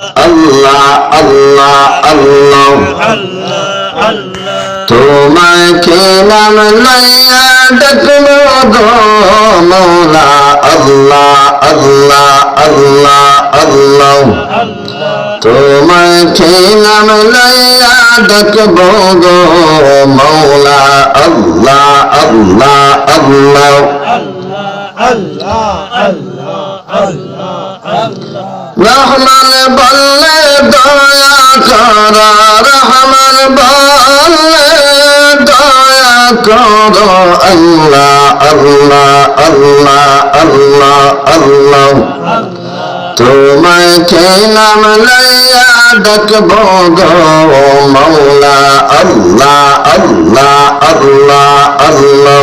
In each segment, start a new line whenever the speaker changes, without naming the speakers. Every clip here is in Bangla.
আল্লাহ আল্লাহ আল্লাহ তোমাকে নাম লইয়া ডাকবো গো মওলা আল্লাহ আল্লাহ আল্লাহ আল্লাহ তোমাকে নাম লইয়া ডাকবো গো মওলা আল্লাহ আল্লাহ আল্লাহ রহমান বললে দয়া কর রহমান বললে দয়া কর আল্লাহ আল্লাহ আল্লাহ আল্লাহ আল্লাহ তোমাকে নাম লইয়া ডাকবো গো মওলা আল্লাহ আল্লাহ আল্লাহ আল্লাহ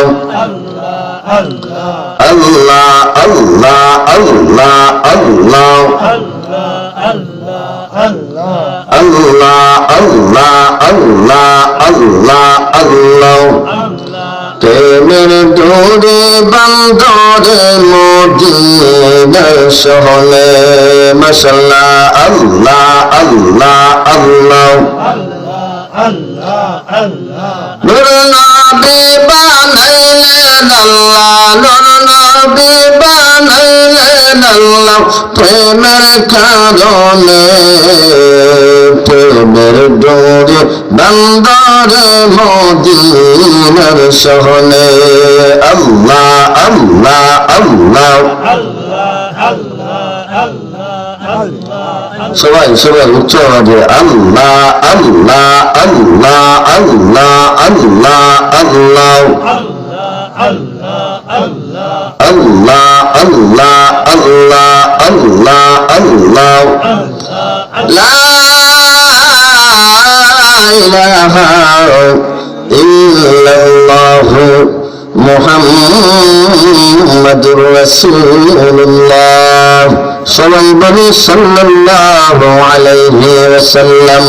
আল্লাহ আল্লাহ আল্লাহ আল্লাহ আল্লাহ আল্লাহ আল্লাহ আল্লাহ আল্লাহ প্রেমের ডোরে বন্দরে মদিনার শহরে মাশাআল্লাহ আল্লাহ আল্লাহ আল্লাহ নূর নবী বানাইলেন আল্লাহ নূর নবী বানাইলেন আল্লাহ প্রেমের কারণে প্রেমের ডোরে বন্দরে মদিনার শহরে আল্লাহ আল্লাহ আল্লাহ সবাই সবাই উচ্চ আওয়াজে আল্লাহ আল্লাহ আল্লাহ আল্লাহ আল্লাহ আল্লাহ আল্লাহ আল্লাহ আল্লাহ আল্লাহ আল্লাহ লা ইলাহা ইল্লাল্লাহ মুহাম্মাদুর রাসূলুল্লাহ সবাই বলি সাল্লাল্লাহু আলাইহি ওয়াসাল্লাম।